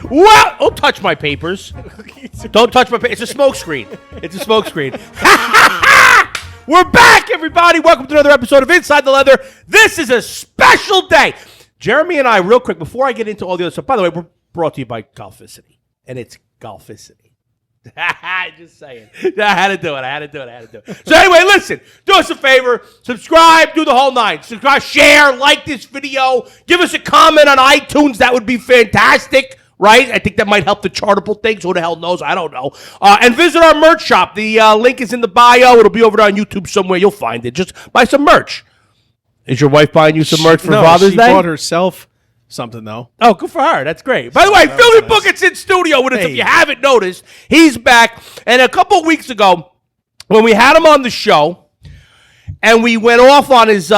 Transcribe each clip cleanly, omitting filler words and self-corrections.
Well, don't touch my papers. Don't touch my papers. It's a smoke screen. It's a smoke screen. We're back, everybody. Welcome to another episode of Inside the Leather. This is a special day. Jeremy and I, real quick, before I get into all the other stuff, by the way, we're brought to you by Golficity, and it's Golficity. Just saying. I had to do it. So anyway, listen. Do us a favor. Subscribe. Do the whole nine. Subscribe, share, like this video. Give us a comment on iTunes. That would be fantastic, right? I think that might help the chartable things. Who the hell knows? I don't know. And visit our merch shop. The link is in the bio. It'll be over there on YouTube somewhere. You'll find it. Just buy some merch. Is your wife buying you some merch for Father's Day? She bought herself something, though. Oh, good for her. That's great. By the way, Philly Bucket's in studio with us. If you haven't noticed, he's back. And a couple of weeks ago, when we had him on the show, and we went off on his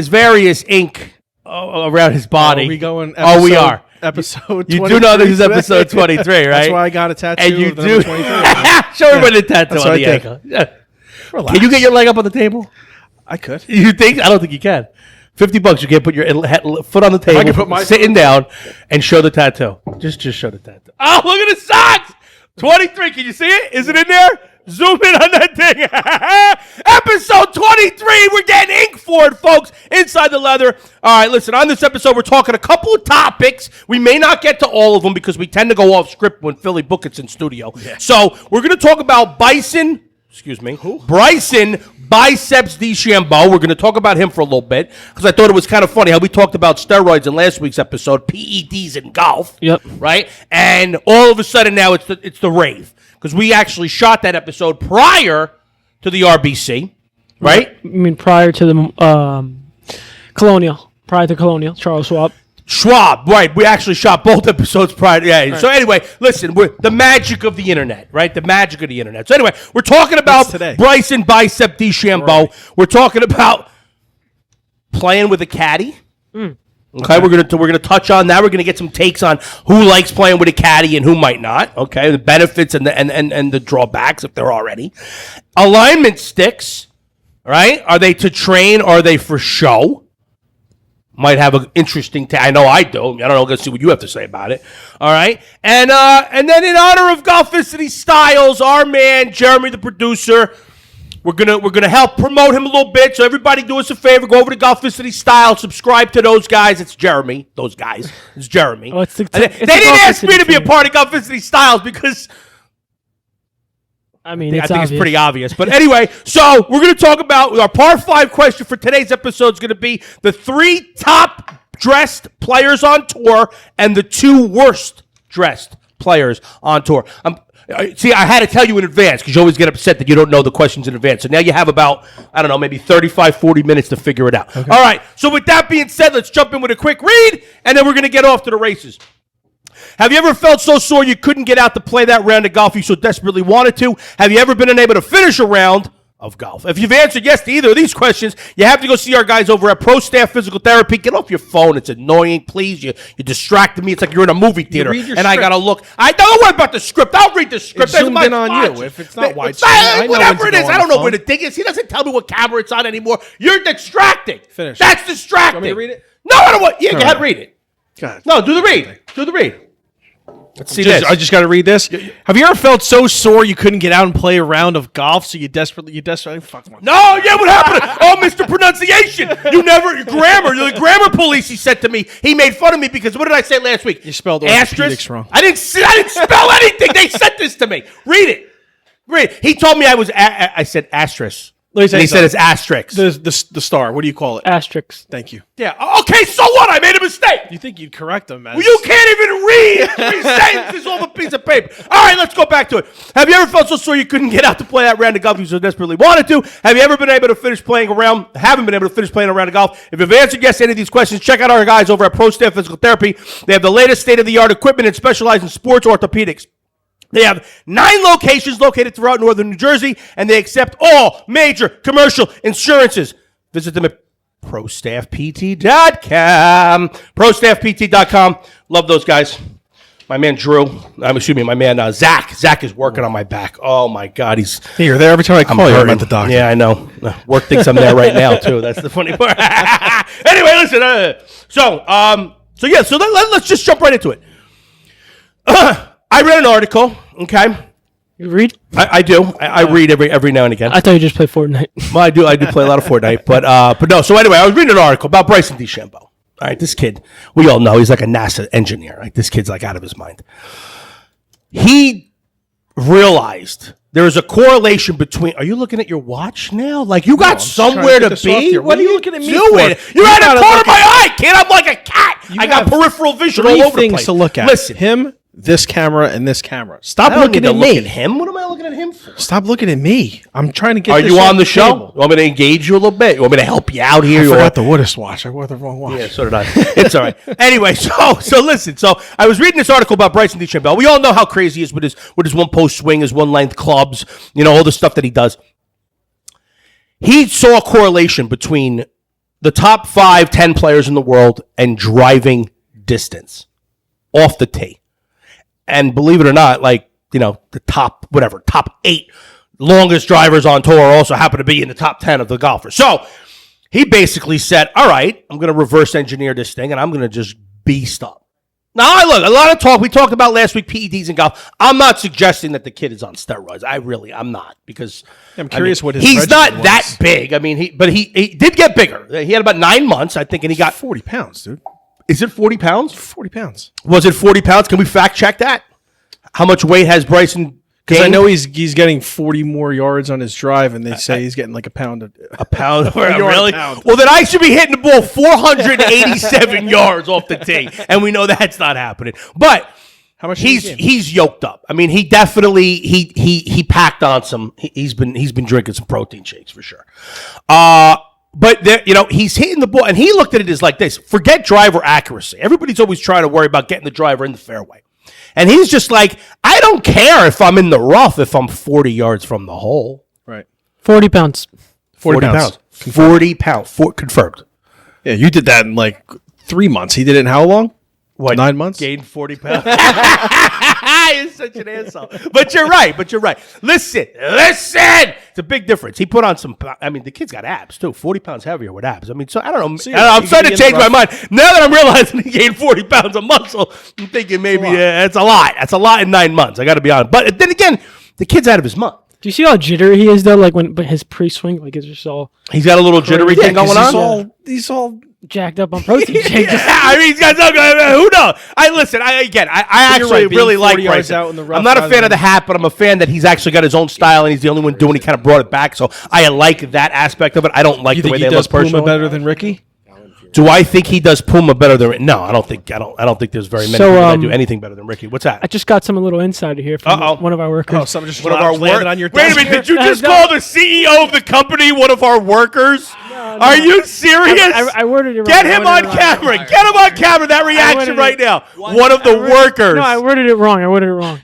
various ink around his body. Are we going? We are. Episode 23. You do know this is episode 23, right? That's why I got a tattoo. And you of do. 23. Show everybody the tattoo on the ankle. Yeah. Can you get your leg up on the table? I could. You think? I don't think you can. $50, you can put your foot on the table, I can put my sitting down, and show the tattoo. Just show the tattoo. Oh, look at the socks! 23, can you see it? Is it in there? Zoom in on that thing. Episode 23, we're getting ink for it, folks. Inside the Leather. All right, listen, on this episode, we're talking a couple of topics. We may not get to all of them because we tend to go off script when Philly Bucket's in studio. Yeah. So we're going to talk about Bryson, Biceps DeChambeau. We're going to talk about him for a little bit because I thought it was kind of funny how we talked about steroids in last week's episode, PEDs in golf. Yep. Right? And all of a sudden now it's the rave because we actually shot that episode prior to the RBC, right? I mean, prior to the Colonial, Charles Schwab. Right. We actually shot both episodes prior. Yeah. Right. So anyway, listen, we're the magic of the internet, right? The magic of the internet. So anyway, we're talking about Bryson Biceps DeChambeau. Right. We're talking about playing with a caddy. Okay, we're gonna touch on that. We're gonna get some takes on who likes playing with a caddy and who might not. Okay, the benefits and the drawbacks if there are any. Alignment sticks, right? Are they to train or are they for show? Might have an interesting I know I do. I don't know. Let's see what you have to say about it. All right. And then in honor of Golficity Styles, our man, Jeremy, the producer, we're gonna help promote him a little bit. So everybody do us a favor. Go over to Golficity Styles. Subscribe to those guys. It's Jeremy. Those guys. It's Jeremy. Oh, they didn't ask me to be a part of Golficity Styles because I think it's pretty obvious. But anyway, so we're going to talk about our par 5 question for today's episode is going to be the 3 top dressed players on tour and the 2 worst dressed players on tour. See, I had to tell you in advance because you always get upset that you don't know the questions in advance. So now you have about, I don't know, maybe 35, 40 minutes to figure it out. Okay. All right. So with that being said, let's jump in with a quick read, and then we're going to get off to the races. Have you ever felt so sore you couldn't get out to play that round of golf you so desperately wanted to? Have you ever been unable to finish a round of golf? If you've answered yes to either of these questions, you have to go see our guys over at Pro Staff Physical Therapy. Get off your phone. It's annoying. Please, you're distracting me. It's like you're in a movie theater, and script. I got to look. I don't worry about the script. I'll read the script. It's zoomed in on you. If it's not widescreen, whatever it is, I don't know where the thing is. He doesn't tell me what camera it's on anymore. You're distracting. Finish. That's distracting. You want me to read it? No, I don't want. Yeah, go ahead, read it. God. No, do the read. Do the read. Let's see this. I just got to read this. Have you ever felt so sore you couldn't get out and play a round of golf, so you desperately fuck. No, yeah, what happened? Oh, Mr. Pronunciation. Grammar. The grammar police, he said to me. He made fun of me because what did I say last week? You spelled asterisk wrong. I didn't spell anything. They sent this to me. Read it. He told me I said asterisk. He said it's asterisk. The star. What do you call it? Asterisk. Thank you. Yeah. Okay, so what? I made a mistake. You think you'd correct them, man? Well, you can't even read 3 sentences off a piece of paper. All right, let's go back to it. Have you ever felt so sore you couldn't get out to play that round of golf you so desperately wanted to? Have you ever been able to finish playing a round? Haven't been able to finish playing a round of golf? If you've answered yes to any of these questions, check out our guys over at Pro Staff Physical Therapy. They have the latest state-of-the-art equipment and specialize in sports orthopedics. They have 9 locations located throughout northern New Jersey, and they accept all major commercial insurances. Visit them at ProStaffPT.com. ProStaffPT.com. Love those guys. My man Zach. Zach is working on my back. Oh, my God. You're there every time I call you. I'm at the doctor. Yeah, I know. Work thinks I'm there right now, too. That's the funny part. Anyway, listen. So let's just jump right into it. I read an article. Okay, You read? I do. I read every now and again. I thought you just played Fortnite. Well, I do play a lot of Fortnite, but no. So anyway, I was reading an article about Bryson DeChambeau. All right, this kid, we all know he's like a NASA engineer. Like this kid's like out of his mind. He realized there is a correlation between. Are you looking at your watch now? Like you got somewhere to be? What are you looking at me doing? for? You're You at the gotta corner of look my eye, kid. I'm like a cat. I got have peripheral vision Three all over the things place. to look at. Listen, him, this camera, and this camera. Stop I don't looking need to at look me. at him. What am I looking at him for? Stop looking at me. I'm trying to get. Are this you off on the show? table. You want me to engage you a little bit? You want me to help you out here? I You forgot want- the Woodist watch. I wore the wrong watch. Yeah, so did I. It's all right. Anyway, so listen. So I was reading this article about Bryson DeChambeau. We all know how crazy he is with his one post swing, his one length clubs, all the stuff that he does. He saw a correlation between the top 5-10 players in the world and driving distance off the tee. And believe it or not, the top 8 longest drivers on tour also happen to be in the top 10 of the golfers. So he basically said, all right, I'm going to reverse engineer this thing and I'm going to just beast up. Now, look, a lot of talk. We talked about last week PEDs in golf. I'm not suggesting that the kid is on steroids. I'm not because I'm curious what his he's regimen not was. that big. I mean, he did get bigger. He had about 9 months, I think, and he got 40 pounds, dude. Is it 40 pounds? 40 pounds. Was it 40 pounds? Can we fact check that? How much weight has Bryson Because I gained? know he's getting 40 more yards on his drive, and they say he's getting like a pound. A pound. yard Really? a pound. Well, then I should be hitting the ball 487 yards off the tee, and we know that's not happening. But How much? did he gain? he's yoked up. I mean, he definitely he packed on some. He's been drinking some protein shakes for sure. But there, he's hitting the ball, and he looked at it as like this: forget driver accuracy. Everybody's always trying to worry about getting the driver in the fairway. And he's just like, I don't care if I'm in the rough if I'm 40 yards from the hole. Right. 40 pounds. 40 pounds. 40 pounds. Confirmed. Yeah, you did that in like 3 months. He did it in how long? What? 9 months? Gained 40 pounds. You're such an asshole. But you're right. Listen. It's a big difference. He put on some, the kid's got abs too. 40 pounds heavier with abs. So I don't know. I'm starting to change my mind. Now that I'm realizing he gained 40 pounds of muscle, I'm thinking maybe that's a lot. That's a lot in 9 months. I got to be honest. But then again, the kid's out of his mind. Do you see how jittery he is though? Like but his pre-swing, like it's just all He's got a little jittery thing going on. He's all jacked up on protein shakes. He's got some. Who knows? I actually right, being really like 40 yards Bryson. out in the rough I'm not a rather fan of than- the hat, but I'm a fan that he's actually got his own style and he's the only one doing. He kind of brought it back, so I like that aspect of it. I don't like You the think way he they does look Puma personally. better than Ricky? Do I think he does Puma better than? No, I don't think. I don't think there's very many So, people that do anything better than Ricky. What's I that? just got some little insider here from one of our workers. Oh, someone just One of our landed on your Wait a desk minute! here? Did you just No. call the CEO of the company one of our workers? Are you serious? I worded it wrong. Get I him worded on it wrong. camera. Get him on camera. That reaction worded right it- now. One of the workers. No, I worded it wrong.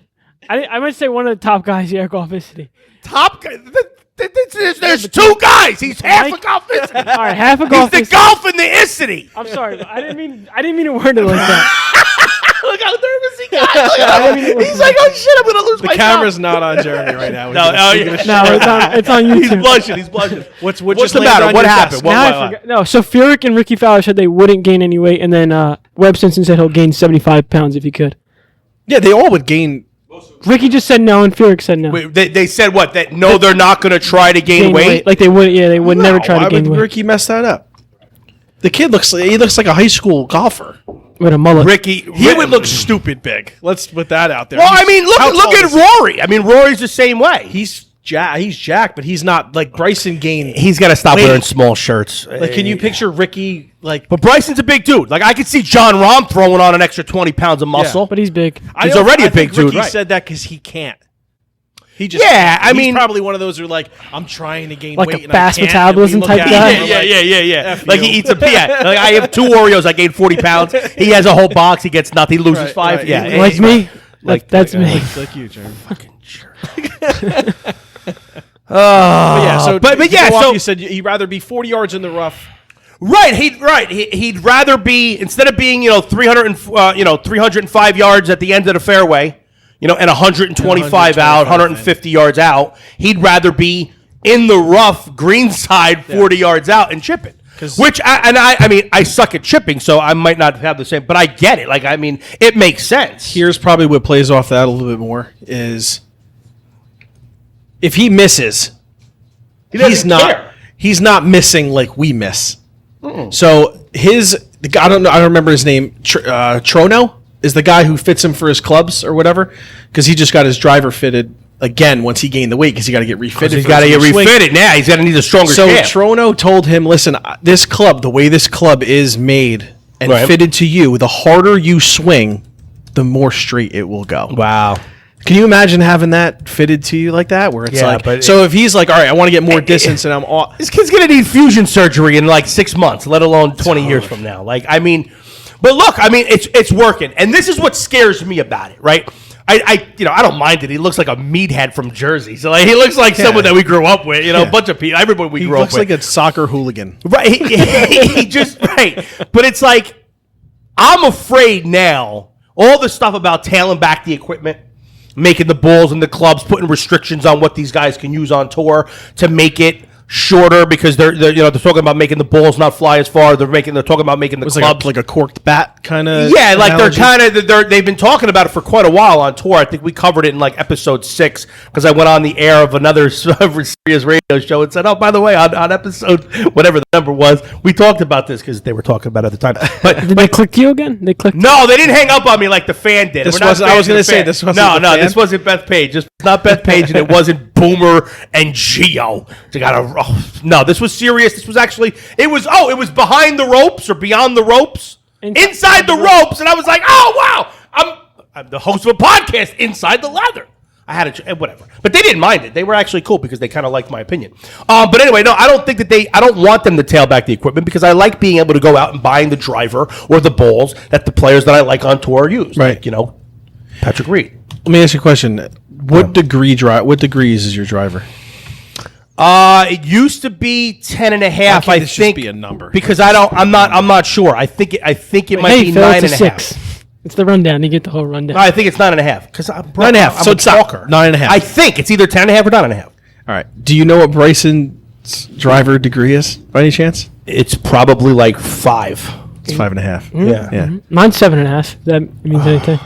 I might say one of the top guys here at Golficity. Top guy. There's two guys. He's half a golf city. All right, half a He's golf. the golf in the city. I'm sorry, but I didn't mean to word it like that. Look how nervous he got. Look at him. He's like, oh shit, I'm gonna lose The my camera's not on Jeremy right now. No, It's on YouTube. He's blushing. He's blushing. What's What's the matter? What happened? Now I forgot. No, so Furyk and Ricky Fowler said they wouldn't gain any weight, and then Webb Simpson said he'll gain 75 pounds if he could. Yeah, they all would gain. Ricky just said no, and Furyk said no. Wait, they said what? That no, they're not going to try to gain weight. Like they would. Yeah, they would never try to Why gain would weight Ricky mess that up? The kid looks like a high school golfer. with a mullet. Ricky, He would look stupid big. Let's put that out there. Well, I mean, How look tall at is Rory. I mean, Rory's the same way. He's jacked, but he's not like Bryson gained. He's got to stop Wait. wearing small shirts. Like, can you picture Ricky like? But Bryson's a big dude. Like I could see John Rahm throwing on an extra 20 pounds of muscle. But he's big. He's already a big think dude, Ricky right? said that because he can't. He just I he's mean, probably one of those who are like, I'm trying to gain Like a weight, and fast I can't. metabolism And we look type at guy? him, and we're like, yeah. F Like you. he eats a yeah. Like I have 2 Oreos. I gained 40 pounds. He has a whole box. He gets nothing. He loses Right, 5. right. Yeah, Like me. Like That's me. like you, Jeremy. fucking jerk. But yeah, so but to yeah, go off, so you said he'd rather be 40 yards in the rough. Right, he'd rather be instead of being 305 yards at the end of the fairway, and 125 out, 150 yards out. He'd rather be in the rough, green side, 40 yards out, and chip it. I suck at chipping, so I might not have the same, but I get it. Like, I mean, it makes sense. Here's probably what plays off that a little bit more is if he misses, he's not missing like we miss. So I don't remember his name. Trono is the guy who fits him for his clubs or whatever, because he just got his driver fitted again once he gained the weight because he got to get refitted. He's got to get refitted now. He's got to need a stronger shaft. So Trono told him, listen, this club, the way this club is made and fitted to you, the harder you swing, the more straight it will go. Wow. Can you imagine having that fitted to you like that? Where it's if he's like, all right, I want to get more distance and I'm off. This kid's going to need fusion surgery in like 6 months, let alone 20 years from now. Like, I mean, but look, I mean, it's working. And this is what scares me about it, right? I don't mind it. He looks like a meathead from Jersey. So like, he looks like someone that we grew up with, a bunch of people, everybody we grew up with. He looks like a soccer hooligan. Right. He just, right. But it's like, I'm afraid now, all the stuff about tailing back the equipment, making the balls and the clubs, putting restrictions on what these guys can use on tour to make it shorter because they're talking about making the balls not fly as far. They're talking about making the clubs like a corked bat kind of. Yeah, like they've been talking about it for quite a while on tour. I think we covered it in like episode 6 because I went on the air of another serious radio show and said, oh, by the way, on episode whatever the number was, we talked about this because they were talking about it at the time. But did they click you again? They clicked. No, they didn't hang up on me like the fan did. I was going to say this wasn't. No, this wasn't Beth Page. This was not Beth Page, and it wasn't Boomer and Geo. No, this was serious. This was actually it was behind the ropes or beyond the ropes, inside the ropes, and I was like, oh wow, I'm the host of a podcast inside the leather. I had whatever, but they didn't mind it. They were actually cool because they kind of liked my opinion. But anyway, no, I don't think that I don't want them to tail back the equipment because I like being able to go out and buying the driver or the balls that the players that I like on tour use. Right. Like, Patrick Reed. Let me ask you a question. What degrees is your driver? It used to be 10 and a half. I think be a number because I'm not sure. I think it might be 9.5. It's the rundown. You get the whole rundown. No, I think it's 9.5 because I'm 9.5. So it's talker. 9.5. I think it's either 10.5 or 9.5. All right. Do you know what Bryson's driver degree is by any chance? It's probably like 5. It's 5.5. Mm-hmm. Yeah. Mm-hmm. Mine's 7.5. That means anything.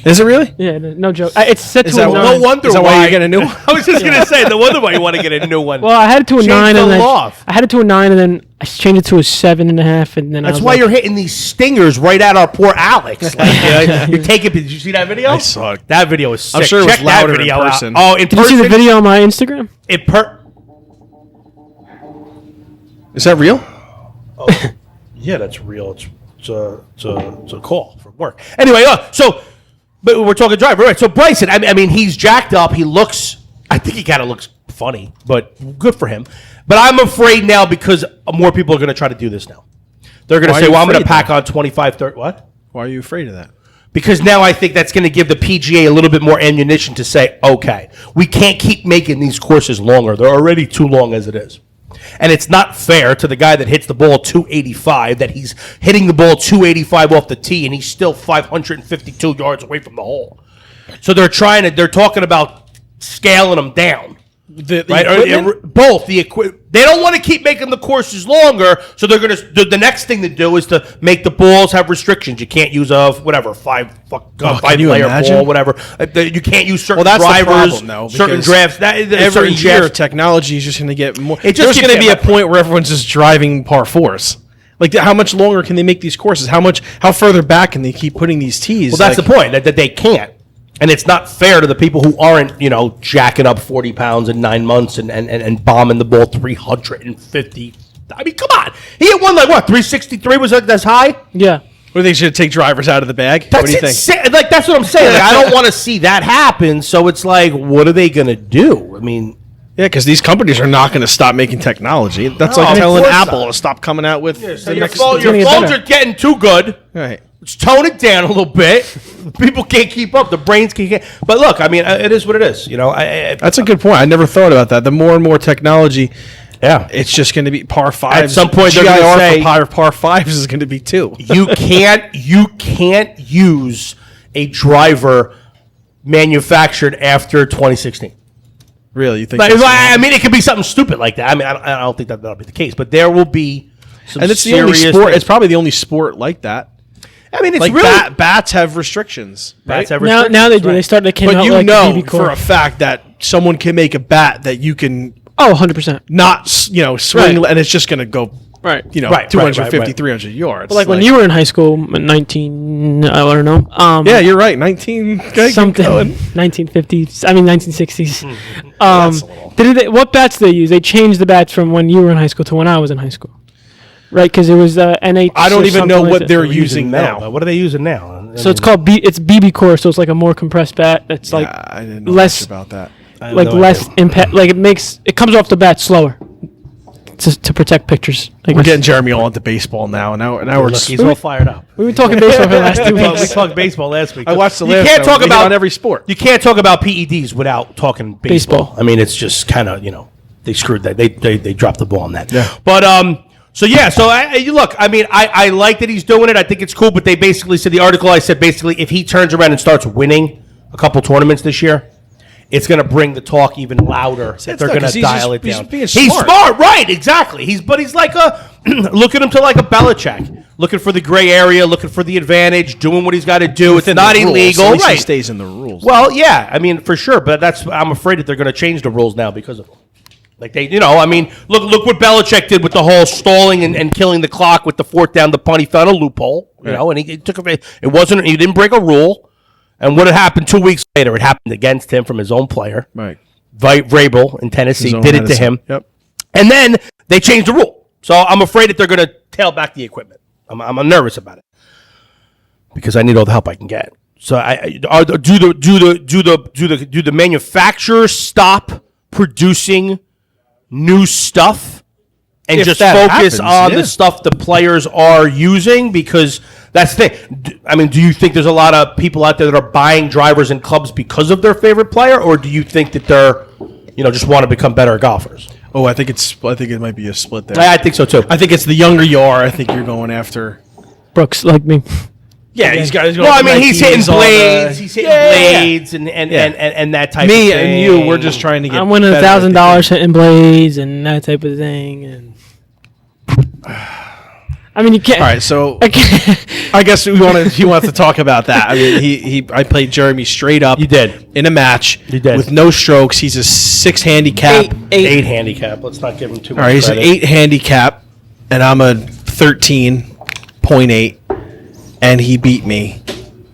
Is it really? Yeah, no joke. It's set to a 9. No wonder why you get a new one. I was just gonna say, no wonder why you want to get a new one. Well, I had it to a 9, and then I had it to a 9, and then I changed it to a 7.5, and then that's why you're hitting these stingers right at our poor Alex. Like, you're taking. Did you see that video? I saw it. That video was sick. I'm sure it was louder in person. Oh, in person. Did you see the video on my Instagram? Is that real? Oh, yeah, that's real. It's a call from work. Anyway, but we're talking driver, right? So Bryson, I mean, he's jacked up. I think he kind of looks funny, but good for him. But I'm afraid now because more people are going to try to do this now. They're going to say, well, I'm going to pack on 25, 30. What? Why are you afraid of that? Because now I think that's going to give the PGA a little bit more ammunition to say, okay, we can't keep making these courses longer. They're already too long as it is. And it's not fair to the guy that hits the ball 285 that he's hitting the ball 285 off the tee and he's still 552 yards away from the hole. So they're talking about scaling them down. Both the equipment. They don't want to keep making the courses longer, so they're going to. The next thing to do is to make the balls have restrictions. You can't use five layer ball, whatever. You can't use certain drivers, the problem, though, certain drafts. Every year, technology is just going to get more. There's going to be a point where everyone's just driving par 4s. Like, how much longer can they make these courses? How further back can they keep putting these tees? Well, that's the point that they can't. And it's not fair to the people who aren't, jacking up 40 pounds in 9 months and bombing the ball 350. I mean, come on. He hit one 363 was that's high? Yeah. Or they should take drivers out of the bag? What do you think? Like, that's what I'm saying. Like, I don't want to see that happen. So it's like, what are they going to do? I mean... Yeah, because these companies are not going to stop making technology. That's like telling Apple to stop coming out with so your phones are getting too good. Right. Let's tone it down a little bit. People can't keep up. The brains can't. But look, I mean, it is what it is. That's a good point. I never thought about that. The more and more technology, it's just going to be par 5s. At some point, they're going to say par 5s is going to be 2. You can't use a driver manufactured after 2016. Really, you think? I mean, it could be something stupid like that. I mean, I don't think that'll be the case, but there will be. And it's the only sport. It's probably the only sport like that. I mean, it's like really bats have restrictions. Right? Now they do. Right. They started. They came but out you like know BB for a fact that someone can make a bat that you can 100%. not swing, and it's just going to go. Right. 250, 300 yards. But like when you were in high school, 19, I don't know. Yeah, you're right. 19 something. 1950s. I mean 1960s. What bats did they use? They changed the bats from when you were in high school to when I was in high school. Right, because it was NH. I don't even know what they're using now. What are they using now? So it's called it's BB core. So it's like a more compressed bat. That's like I didn't know less much about that. Like less impact. Like it comes off the bat slower. To protect pictures. We're getting Jeremy all into baseball now. Now he's all fired up. We've been talking baseball for the last 2 weeks. We talked baseball last week. I watched the You last. can't talk about on every sport. You can't talk about PEDs without talking baseball. I mean, it's just kind of they screwed that. They dropped the ball on that. Yeah. But So look. I mean, I like that he's doing it. I think it's cool. But they basically said the article. I said basically if he turns around and starts winning a couple tournaments this year, it's going to bring the talk even louder. That they're going to dial it down. He's smart, right? Exactly. He's like look at him to like a Belichick, looking for the gray area, looking for the advantage, doing what he's got to do. It's not illegal, so right? He stays in the rules. Well, yeah, I mean for sure, but I'm afraid that they're going to change the rules now because of him. Like I mean, look what Belichick did with the whole stalling and killing the clock with the fourth down, the punt. He found a loophole, and he took it. He didn't break a rule. And what had happened 2 weeks later, it happened against him from his own player. Right. Vrabel in Tennessee did it to him. Yep. And then they changed the rule. So I'm afraid that they're going to tail back the equipment. I'm nervous about it because I need all the help I can get. So do the manufacturers stop producing new stuff and just focus on the stuff the players are using? Because that's the thing. I mean, do you think there's a lot of people out there that are buying drivers in clubs because of their favorite player, or do you think that they're, just want to become better golfers? Oh, I think it might be a split there. I think so too. I think it's the younger you are. I think you're going after Brooks like me. Yeah, these guys. Well, I mean, he's hitting blades. He's hitting blades and that type of thing. Me and you, we're just trying to get. I'm winning $1,000 hitting blades and that type of thing. And I mean, you can't. All right, so I guess he wants to talk about that. I mean, I played Jeremy straight up. You did in a match. You did with no strokes. He's a 6 handicap. Eight handicap. Let's not give him too much. All right, he's credit. an 8 handicap, and I'm a 13.8, and he beat me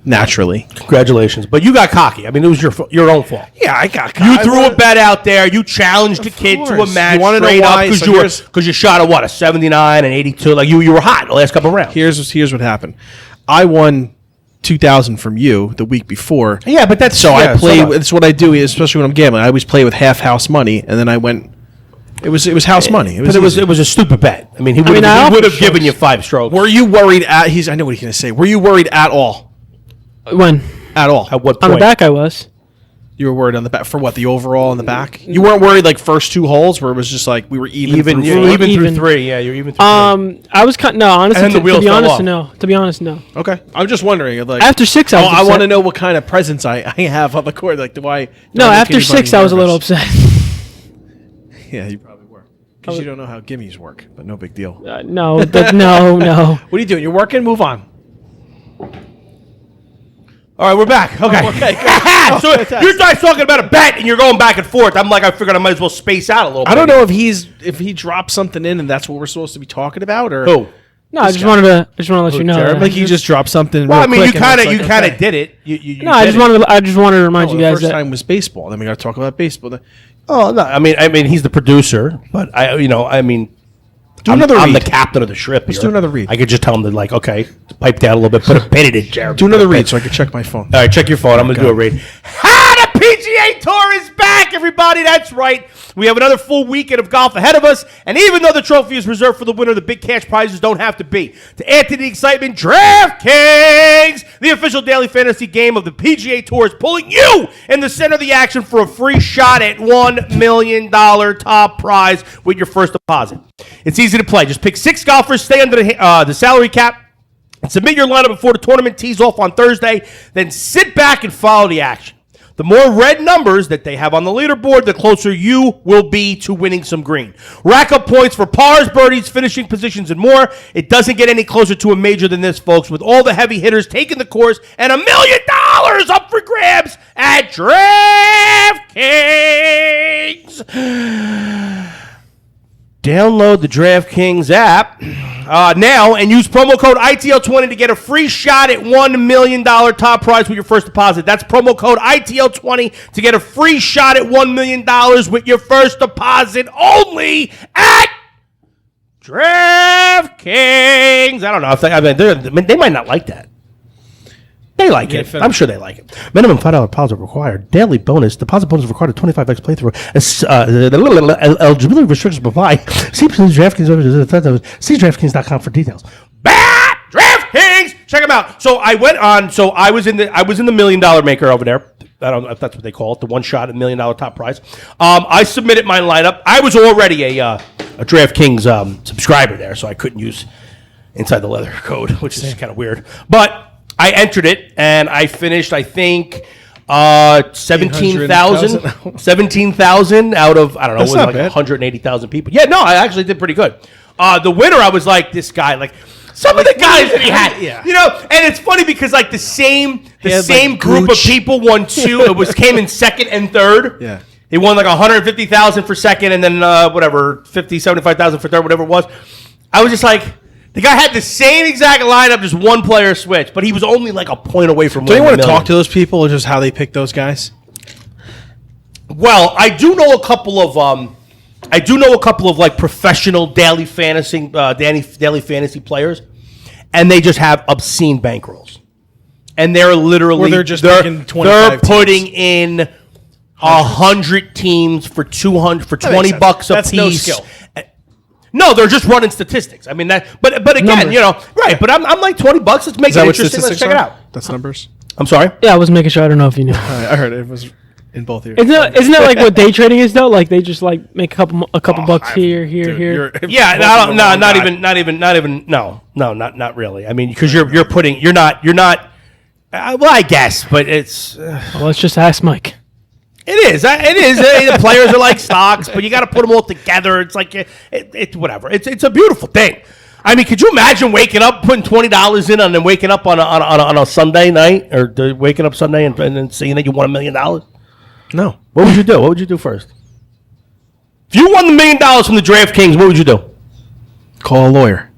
naturally. Congratulations, but you got cocky. I mean, it was your own fault. Yeah, I got cocky. You threw a bet out there. You challenged a kid to a match. You want to know why? Because you shot a 79 and 82. Like you were hot the last couple of rounds. Here's what happened. I won 2,000 from you the week before. Yeah, but that's I play. That's what I do, especially when I'm gambling. I always play with half house money, and then I went. It was house money. It was a stupid bet. I mean, he would have given you 5 strokes. Were you worried at? I know what he's going to say. Were you worried at all? When? At all? At what point? On the back, I was. You were worried on the back for what? The overall on the back? You weren't worried like first 2 holes where it was just like we were even through 3. Yeah, you're even through 3. I was honestly. And the wheels to be honest, fell no. To be honest, no. Okay, I'm just wondering. Like after 6, I want to know what kind of presence I have on the court. Like, after 6, I was a little upset. Yeah, you probably were because you don't know how gimmies work, but no big deal. No. What are you doing? You're working. Move on. All right, we're back. Okay. So you guys talking about a bet and you're going back and forth. I'm like, I figured I might as well space out a little bit. I don't know if he dropped something in and that's what we're supposed to be talking about, or who? No, I just wanted to let you know. Jared? Like he just dropped something. Well, I mean, you kind of did it. I just wanted to remind you guys the first time was baseball. Then we got to talk about baseball. Oh no, I mean, he's the producer, but I'm the captain of the ship. Let's do another read. I could just tell him to pipe down a little bit, put a pin in it, Jared. Do another read so I can check my phone. All right, check your phone. I'm going to do a read. The PGA Tour is back, everybody. That's right. We have another full weekend of golf ahead of us, and even though the trophy is reserved for the winner, the big cash prizes don't have to be. To add to the excitement, DraftKings, the official daily fantasy game of the PGA Tour, is pulling you in the center of the action for a free shot at $1 million top prize with your first deposit. It's easy to play. Just pick 6 golfers, stay under the salary cap, and submit your lineup before the tournament tees off on Thursday. Then sit back and follow the action. The more red numbers that they have on the leaderboard, the closer you will be to winning some green. Rack up points for pars, birdies, finishing positions, and more. It doesn't get any closer to a major than this, folks, with all the heavy hitters taking the course and $1 million up for grabs at DraftKings. Download the DraftKings app now and use promo code ITL20 to get a free shot at $1 million top prize with your first deposit. That's promo code ITL20 to get a free shot at $1 million with your first deposit only at DraftKings. I don't know if they might not like that. They like it. I'm sure they like it. Minimum $5 deposit required. Daily bonus. Deposit bonus required at 25x playthrough. Eligibility restrictions apply. See DraftKings.com for details. DraftKings. Check them out. So I went on. So I was in the $1 million maker over there. I don't know if that's what they call it. The one shot at $1 million top prize. I submitted my lineup. I was already a DraftKings subscriber there, so I couldn't use Inside the Leather code, which is kind of weird. But I entered it, and I finished, I think, 17,000 17,000 out of, I don't know, it was like 180,000 people. Yeah, no, I actually did pretty good. The winner, I was like, this guy, like, some of the guys that he had, you know, and it's funny because, like, the same group of people won two. It came in second and third. Yeah. He won like 150,000 for second, and then, 75,000 for third, whatever it was. I was just like, the guy had the same exact lineup, just one player switch, but he was only like a point away from winning. Do you want to talk to those people, or just how they pick those guys? Well, I do know a couple of like professional daily fantasy players, and they just have obscene bankrolls, and they're literally they're putting in 100 teams for 200 for $20 a piece. That's no skill. No, they're just running statistics. I mean that, but again, Numbers. you know, right? But I'm like $20. Let's make it interesting. Let's check it out. That's numbers. I'm sorry. Yeah, I was making sure. I don't know if you knew. I heard it was in both ears. Isn't that like what day trading is though? Like they just like make a couple bucks here. Yeah, not really. I mean, because you're not. Well, I guess, but it's. Well, let's just ask Mike. It is. The players are like stocks, but you got to put them all together. It's like it's whatever. It's a beautiful thing. I mean, could you imagine waking up, putting $20 in, and then waking up on a Sunday night, or waking up Sunday and then seeing that you won $1 million? No. What would you do? What would you do first? If you won $1 million from the DraftKings, what would you do? Call a lawyer.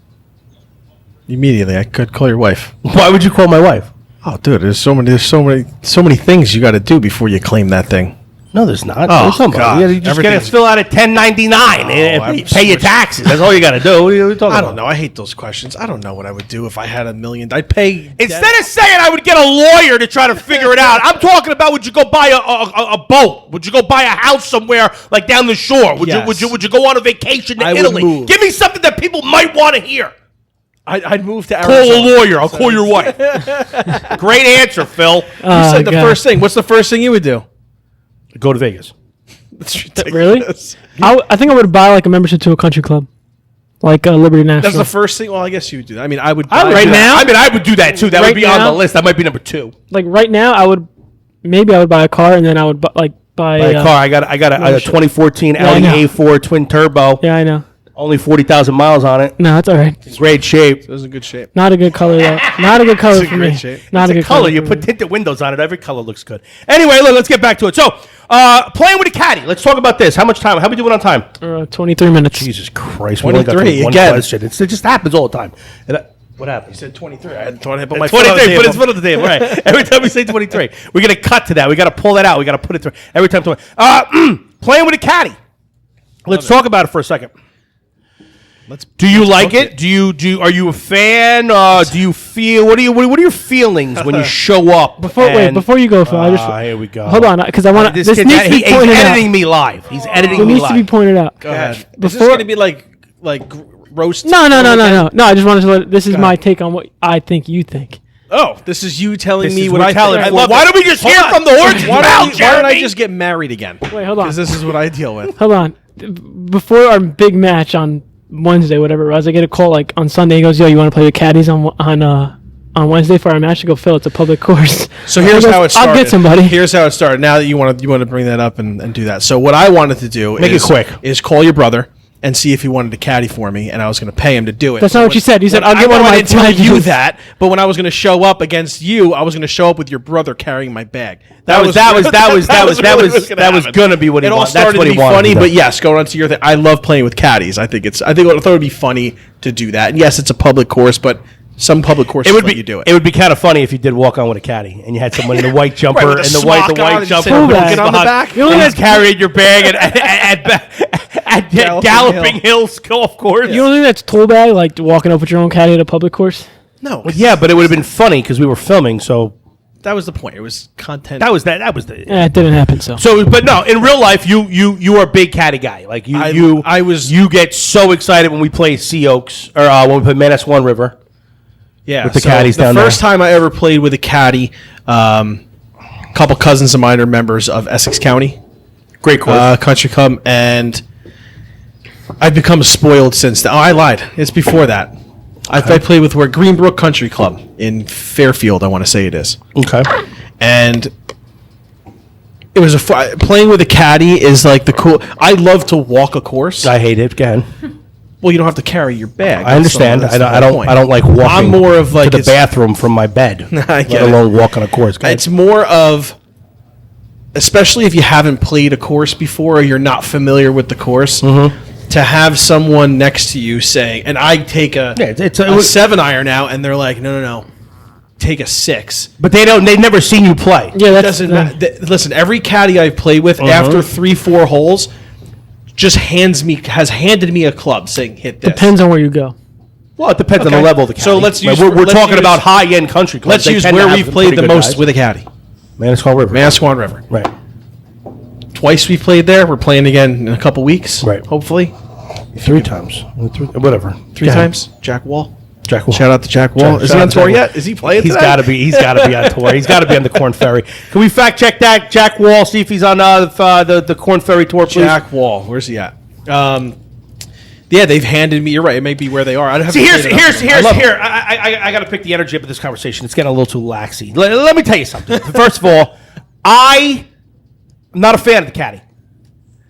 Immediately, I could call your wife. Why would you call my wife? Oh, dude, there's so many things you got to do before you claim that thing. No, there's not. Oh, there's God. You just got to fill out a 1099 and pay your taxes. That's all you got to do. What are you talking about? I don't know. I hate those questions. I don't know what I would do if I had $1 million. I'd pay. Instead of saying I would get a lawyer to try to figure it out, I'm talking about, would you go buy a boat? Would you go buy a house somewhere like down the shore? Would you go on a vacation to Italy? Give me something that people might want to hear. I'd move to Arizona. Call a lawyer. I'll call your wife. Great answer, Phil. You said the first thing. What's the first thing you would do? Go to Vegas. That's ridiculous. Really? I think I would buy like a membership to a country club, like Liberty National. That's the first thing. Well, I guess you would do that. I mean, I would. I would do that too. That would be on the list. That might be number 2. Like right now, I would buy a car, and then I would buy a car. I got a 2014 Audi A4 twin turbo. Yeah, I know. Only 40,000 miles on it. No, that's all right. Great shape. It was in good shape. Not a good color though. Not a good color for me. Shape. Not it's a good color. You put tinted windows on it. Every color looks good. Anyway, let's get back to it. So, playing with a caddy. Let's talk about this. How much time? How we doing on time? 23 minutes. Jesus Christ. 23 one again. question. It just happens all the time. What happened? You said 23. I had to put my foot 23. on the table. Put his foot on the table. Right. Every time we say 23, we're gonna cut to that. We got to pull that out. We got to put it through every time. Playing with a caddy. Let's talk about it for a second. Do you like it? Do you? Are you a fan? Do you feel? What are your feelings when you show up? Before you go, Phil, here we go. Hold on, because I want to. This needs to be he's pointed out. editing me live. He's editing me live. It needs to be pointed out. Go ahead. Is this going to be like roast? No. I just wanted to let. This is my take on what I think you think. Oh, this is you telling me what I think. Why don't we just hear from the horse's mouth, Why Jeremy? don't I just get married again? Wait, hold on. Because this is what I deal with. Hold on. Before our big match on Wednesday, whatever it was, I get a call like on Sunday. He goes, "Yo, you want to play with Caddies on on Wednesday for our match to go fill. It's a public course. So here's how it started. I'll get somebody. Here's how it started. Now that you want to bring that up and do that. So what I wanted to do Make it quick. is call your brother and see if he wanted to caddy for me, and I was going to pay him to do it. That's not what you said. You said, I'll get one of my I didn't tell you pledges. that, but when I was going to show up against you, I was going to show up with your brother carrying my bag. That was gonna be what he It all wanted. That's started what to he be wanted funny, to do. but yes, going on to your thing. I love playing with caddies. I thought it would be funny to do that. And yes, it's a public course, but some public courses let you do it. It would be kind of funny if you did walk on with a caddy and you had someone in the white jumper Right, with and a the white smock on and jumper say, walking "Walking on the behind, back." and he's carrying your bag at Galloping Hills Golf Course. You don't think that's tool bag, like walking up with your own caddy at a public course? No, Well, yeah, but it would have been funny because we were filming. So that was the point. It was content. that was the. Yeah, it didn't happen. So But no, in real life, you are a big caddy guy. Like you get so excited when we play Sea Oaks or when we play Manasquan River. Yeah, with the caddies down the there. first time I ever played with a caddy, a couple cousins of mine are members of Essex County. Great course. Country Club, and I've become spoiled since then. Oh, I lied. It's before that. I played with Greenbrook Country Club in Fairfield, I want to say it is. Okay. And it was playing with a caddy is like the cool. I love to walk a course. I hate it. Go ahead. Well, you don't have to carry your bag. I understand. That's I the whole point. don't like walking. I'm more of like to the bathroom from my bed, let get it. alone walk on a course. Go ahead. It's more of, especially if you haven't played a course before or you're not familiar with the course, to have someone next to you say, and I take a 7-iron out, and they're like, no, take a 6. But they've never seen you play. yeah, It that's doesn't matter. Listen, every caddy I've played with after 3-4 holes just has handed me a club saying hit this. depends on where you go. Well, it depends on Okay. the level of the caddy. So let's use- We're let's talking use- about high-end country clubs. Let's They use tend to where have we've some played pretty the good most guys. with a caddy. Manasquan River. Manasquan River. Right. Twice we played there. We're playing again in a couple weeks. Right. Hopefully. 3 times. Whatever. 3 Go ahead. times. Jack Wall. Jack Wall. Shout out to Jack Wall. Is he on tour yet? Is he playing He's today? got to be. He's got to be on tour. He's got to be on the Corn Ferry. Can we fact check that, Jack Wall? See if he's on the Corn Ferry tour, please. Jack Wall. Where's he at? Yeah, they've handed me. You're right. It may be where they are. I don't have. See, to here's play it up. here. I got to pick the energy up of this conversation. It's getting a little too laxy. Let me tell you something. First of all, I'm not a fan of the caddy.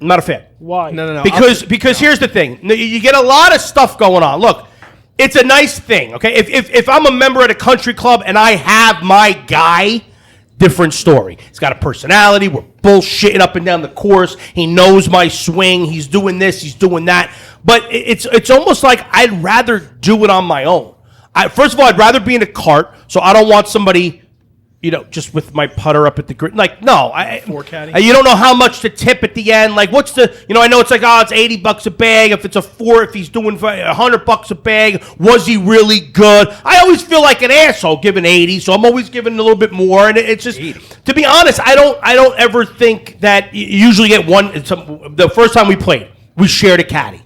I'm not a fan. Why? No. Because here's the thing. You get a lot of stuff going on. Look, it's a nice thing, okay? If I'm a member at a country club and I have my guy, different story. He's got a personality. We're bullshitting up and down the course. He knows my swing. He's doing this. He's doing that. But it's almost like I'd rather do it on my own. First of all, I'd rather be in a cart, so I don't want somebody, just with my putter up at the green. Like, no. For caddy? You don't know how much to tip at the end. Like, what's the, I know it's like, it's $80 a bag. If it's a 4, if he's doing $100 a bag, was he really good? I always feel like an asshole giving 80, so I'm always giving a little bit more. And it's just, 80. To be honest, I don't ever think that you usually get one. The first time we played, we shared a caddy.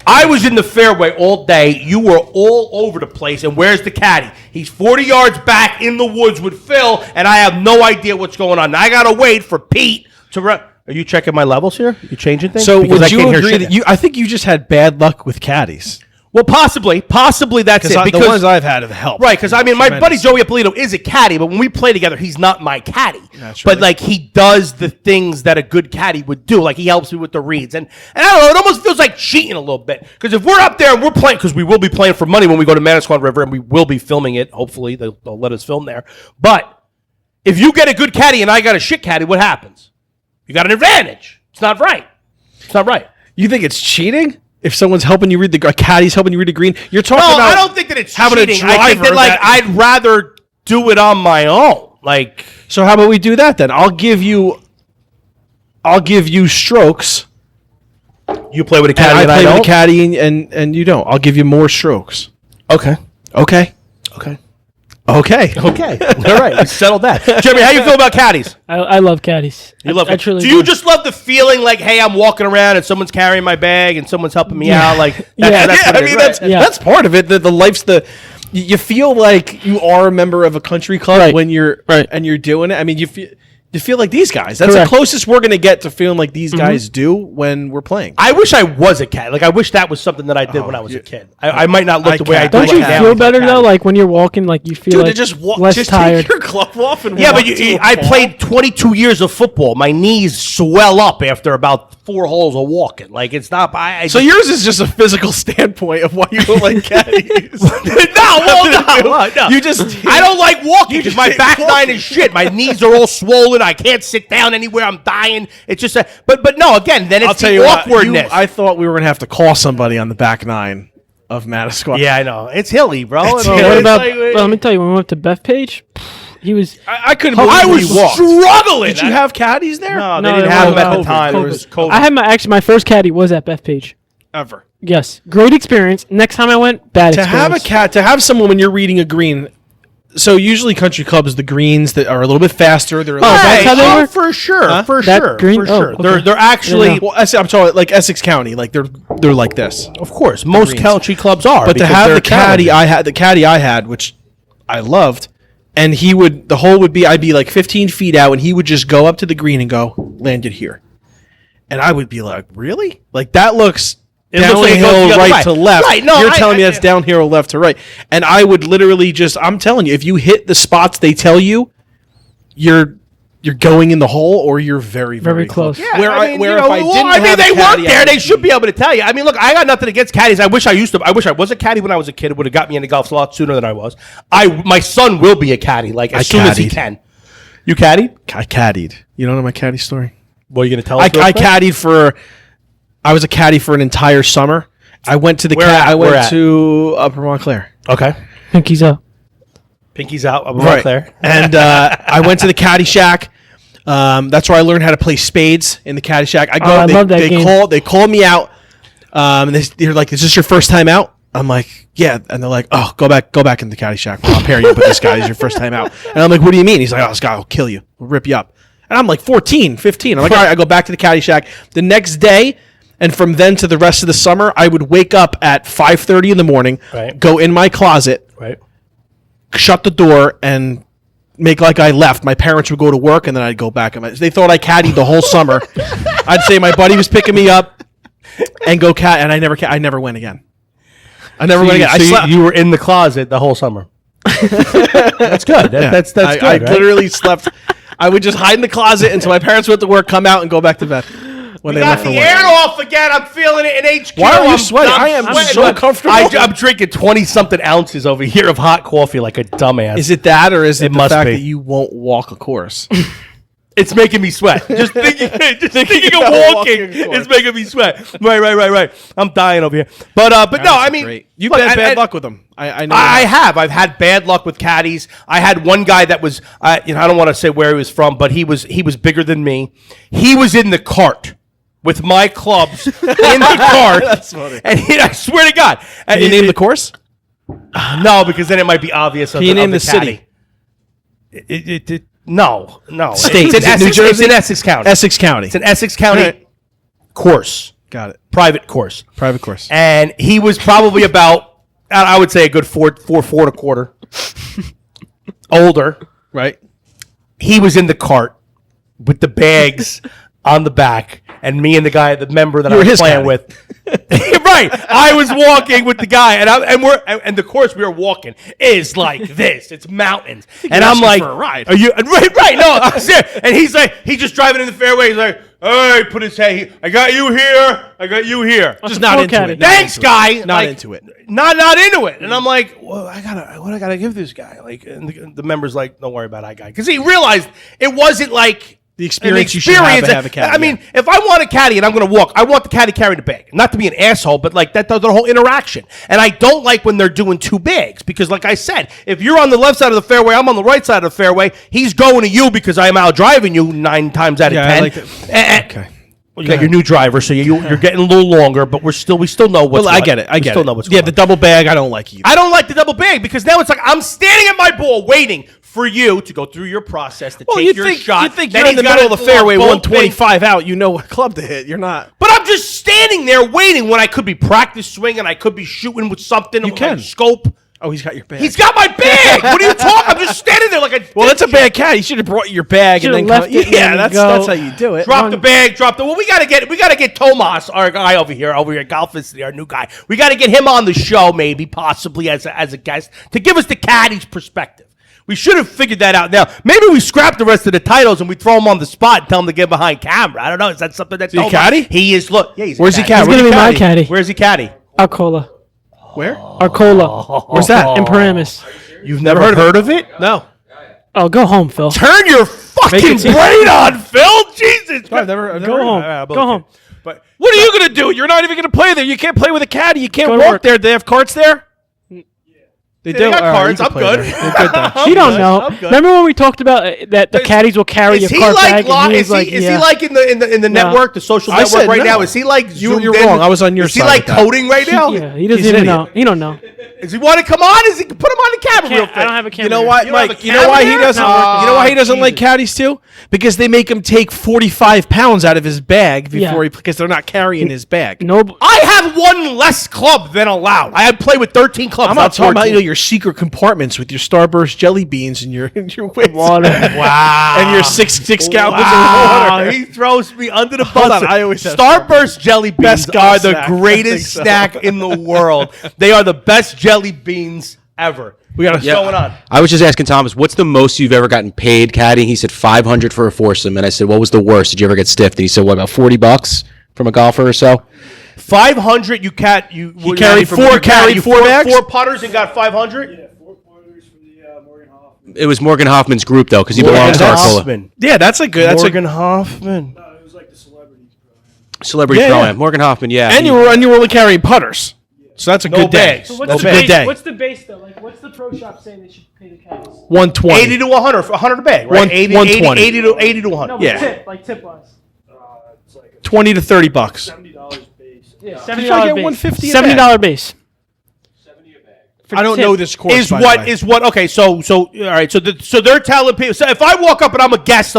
I was in the fairway all day. You were all over the place. And where's the caddy? He's 40 yards back in the woods with Phil, and I have no idea what's going on. Now, I got to wait for Pete to run. Are you checking my levels here? You changing things? So Because would I you can't hear agree shit that now. I think you just had bad luck with caddies? Well, possibly that's it. Because the ones I've had have helped. Right, because my buddy Tremendous. Joey Ippolito is a caddy, but when we play together, he's not my caddy. Naturally. But like he does the things that a good caddy would do. Like he helps me with the reads, and I don't know. It almost feels like cheating a little bit because if we're up there and we're playing, because we will be playing for money when we go to Manasquan River, and we will be filming it. Hopefully, they'll let us film there. But if you get a good caddy and I got a shit caddy, what happens? You got an advantage. It's not right. It's not right. You think it's cheating? If someone's helping you read a caddy's helping you read the green, you're talking No, about. I don't think that it's having a cheating. I think that driver I'd rather do it on my own. Like, so how about we do that then? I'll give you strokes. you play with a And caddy I and I play with don't. a caddy and you don't. I'll give you more strokes. Okay. Okay. Okay. Okay. Okay. All right. We settled that. Jeremy, how you feel about caddies? I love caddies. You love I it. truly Do you just love the feeling like, hey, I'm walking around and someone's carrying my bag and someone's helping me out? Like, that's what it is, right? That's part of it. The life's you feel like you are a member of a country club Right. when you're Right. and you're doing it. I mean, you feel to feel like these guys. That's Correct. the closest we're going to get to feeling like these guys do when we're playing. I wish I was a caddy. Like, I wish that was something that I did when I was a kid. I might not look the way I do Don't right you now. feel better though? Like when you're walking, like you feel like less tired. Take your glove off and Yeah, walk but to a I ball. played 22 years of football. My knees swell up after about 4 holes of walking. Like, it's not. So yours is just a physical standpoint of why you don't like caddies. no. You just I don't like walking because just my hate back nine walking. is shit. My knees are all swollen. I can't sit down anywhere. I'm dying. It's just but no. Again, then it's I'll tell the you awkwardness. what. I thought we were gonna have to call somebody on the back nine of Manasquan. yeah, I know. It's hilly, bro. It's Well, hilly. what It's about? like- Well, let me tell you. When we went to Bethpage, he was. I couldn't I believe was he walked. struggling. Did you have caddies there? No, No, they didn't it have was them at the COVID. time. It COVID. was COVID. I had my first caddy was at Bethpage. Ever. Yes, great experience. Next time I went, bad To experience. have someone when you're reading a green. So usually country clubs, the greens that are a little bit faster. They're a little that's how they work? for sure, Huh? for That sure, green- for sure. oh, okay. They're actually, Yeah. Well, I'm talking like Essex County, like they're like this. of course, most greens. country clubs are. But to because have they're the caddy talented. I had, which I loved, and the hole would be, I'd be like 15 feet out, and he would just go up to the green and go, land it here. And I would be like, really? Like that looks looks like it goes downhill the other right way. to left. Right, no, You're I- telling me I- that's downhill left to right. And I would literally I'm telling you, if you hit the spots they tell you, you're going in the hole, or you're very, Very close. Yeah, Where I mean, where you if know, I well, didn't I mean, have a they work caddy, there. I They would should be able to tell you. I mean, look, I got nothing against caddies. I wish I was a caddy when I was a kid. It would have got me into golf a lot sooner than I was. My son will be a caddy, like as soon as he caddied. can. You caddied? I caddied. You don't know my caddy story? What are you gonna tell us? I real quick? caddied I was a caddy for an entire summer. I went to the Where at? I Where went at? to Upper Montclair. Okay. Pinky's up. Pinky's out. I'm Right. there. And I went to the Caddy Shack. That's where I learned how to play spades in the Caddy Shack. I love that game. They called me out. And they're like, "Is this your first time out?" I'm like, "Yeah." And they're like, "Oh, go back in the Caddy Shack. I'll pair you up with this guy. He's your first time out." And I'm like, "What do you mean?" He's like, "Oh, this guy will kill you. We'll rip you up." And I'm like 14, 15. I'm like, "All right." I go back to the Caddy Shack the next day. And from then to the rest of the summer, I would wake up at 5:30 in the morning, Right. go in my closet, Right. shut the door, and make like I left. My parents would go to work, and then I'd go back. They thought I caddied the whole summer. I'd say my buddy was picking me up and go and I never went again. I never went again. I slept. You were in the closet the whole summer. That's good. That's good. I right? literally slept. I would just hide in the closet until my parents went to work, come out, and go back to bed when they Got left for the work. air off again. I'm feeling it in HQ. Why are you I'm sweating? I am sweating. so comfortable. I'm drinking 20-something ounces over here of hot coffee like a dumbass. Is it that, or is it the must fact be. that you won't walk a course? It's making me sweat. Just thinking of about walking walking, of course. is making me sweat. Right. I'm dying over here. But no, I mean, Great. You've look, had bad and- luck with them. I know. I have. I've had bad luck with caddies. I had one guy that was, I don't want to say where he was from, but he was bigger than me. He was in the cart with my clubs in the cart. That's funny. And I swear to God. Can you name the course? No, because then it might be obvious. Can you name the city? No. State. It's in Is it New Essex, Jersey? It's in Essex County. Essex County. It's an Essex County Right. course, Got it. private course. Private course. And he was probably about, I would say a good four and a quarter. Older. Right. He was in the cart with the bags on the back, and me and the member that I were was his playing caddy. with. Right. I was walking with the guy, and the course we were walking is like this. It's mountains. And I'm asking like, for a ride. Are you right? No, I was there. And he's just driving in the fairway. He's like, all right, put his head. I got you here. Just not into caddy. it. Not Thanks, into it. guy. Not Like, into it. Not into it. And I'm like, well, what I gotta give this guy? Like, and the member's like, don't worry about that guy, because he realized it wasn't like The experience you should have a caddy. I mean, if I want a caddy and I'm going to walk, I want the caddy carrying the bag. Not to be an asshole, but like the whole interaction. And I don't like when they're doing two bags, because like I said, if you're on the left side of the fairway, I'm on the right side of the fairway, he's going to you because I'm out driving you 9 times out of 10. I like it. Okay. Well, you got your new driver, so you're getting a little longer, but we still know what's Well, I what. get it. I We get still it. know what's Yeah, going the on. double bag, I don't like either. I don't like the double bag, because now it's like I'm standing at my ball waiting for you to go through your process to take your shot. You think Then you're in he's the gotta middle of the pull up fairway, both 125 out. You know what club to hit. You're not. But I'm just standing there waiting when I could be practice swinging. I could be shooting with something. You can. Like scope. Oh, he's got your bag. He's got my bag. What are you talking? I'm just standing there like a. Well, that's a bad cat. You should have brought your bag and then left it and yeah, then that's how you do it. Drop the bag. Well, we gotta get Tomas, our guy over here, Golfist, our new guy. We gotta get him on the show, maybe, possibly as a guest, to give us the Caddies' perspective. We should have figured that out now. Maybe we scrap the rest of the titles and we throw him on the spot and tell him to get behind camera. I don't know. Is that something that's he a caddy? He is. Look, yeah, he's Where's he caddy? He's gonna be my caddy. Where's he caddy? Arcola. Where? Arcola. Where's that? In Paramus. You've never heard of it? No. Oh, go home, Phil. Turn your fucking brain on, Phil. Jesus. I've never Go home. Go home. But what are you going to do? You're not even going to play there. You can't play with a caddy. You can't Go to walk work. there. Do they have carts there? They They got cards. I'm good. You don't know. Remember when we talked about that the caddies will carry Is a he cart like? bag? Is he like in the No. network, the social I network said right no. now? Is he like zoomed You're in? wrong. I was on your Is he side like with that. coding right now? Yeah, he doesn't He's an even know. idiot. He don't know. Does he want to come on? Is he put him on the camera real quick? I don't have a camera. You know here. what, You don't have Mike? a You know why he camera? doesn't? No. You know why he doesn't like Jesus. caddies too? Because they make him take 45 pounds out of his bag Yeah. before because they're not carrying his bag. No. I have one less club than allowed. I play with 13 clubs. I'm not talking about 14. your secret compartments with your Starburst jelly beans and your whiz. Water. Wow. and your six gallons Wow. of water. He throws me under the Hold bus. on, I always have Starburst jelly beans Best golf are the snack. greatest I think so. snack in the world. They are the best jelly beans ever. We got What's going on? I was just asking Thomas, what's the most you've ever gotten paid, Caddy? He said $500 for a foursome, and I said, what was the worst? Did you ever get stiffed? And he said, what, about $40 from a golfer or so? 500. You carried carried four bags? Four putters and got 500. It was Morgan Hoffman's group, though, because he belongs to Arcola. Hoffman. Yeah, that's a good. That's Morgan Hoffman. Celebrity Yeah, Pro-Am. yeah. Morgan Hoffman, yeah. and you were only carrying putters, so that's a No good day. bags. So No what's the bad base? day. What's the base though? Like, what's the pro shop saying they should pay the caddies? 120. 80 to 100 for 100 a bag, right? 120. 80 to 100. No, Yeah. tip wise. 20 to $30. Yeah, Try to $70 get base. $150 a $70 base. I don't know this course. Is by the what way. is what? Okay, so all right, so they're telling people. So if I walk up and I'm a guest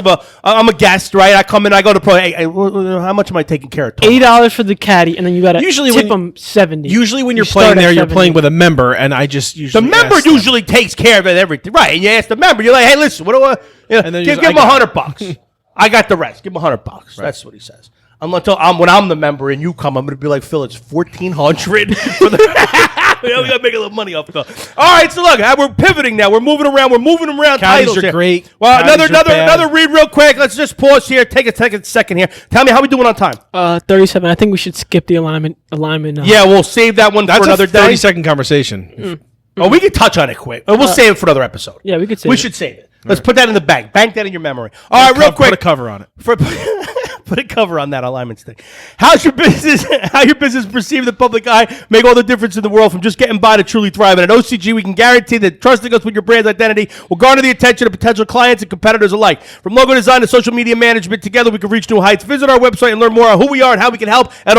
right? I come in, I go to pro. Hey, how much am I taking care of? Tom? $80 for the caddy, and then you got to Usually tip when- them 70. Usually when you're start playing at there, you're 70. playing with a member, and I just The usually member ask them. usually takes care of everything, right? And you ask the member, you're like, hey, listen, what do I? And then Give I him got $100. I got the rest. Give him $100. That's what he says. When I'm the member and you come, I'm going to be like, Phil, it's $1,400 for the. We got to make a little money off Phil. All right, so look, we're pivoting now. We're moving around. Caddies titles are here. great. Well, Caddies are bad. another read real quick. Let's just pause here. Take a second here. Tell me how we doing on time. 37. I think we should skip the alignment. Yeah, we'll save that one That's for another a day. 30-second conversation. Oh, we can touch on it quick. We'll save it for another episode. Yeah, we could save We it. should save it. Let's put that in the bank. Bank that in your memory. All right, real quick. Put a cover on it. Put a cover on that alignment stick. How's your business? How your business perceived in the public eye make all the difference in the world from just getting by to truly thriving. At OCG, we can guarantee that trusting us with your brand's identity will garner the attention of potential clients and competitors alike. From logo design to social media management, together we can reach new heights. Visit our website and learn more on who we are and how we can help at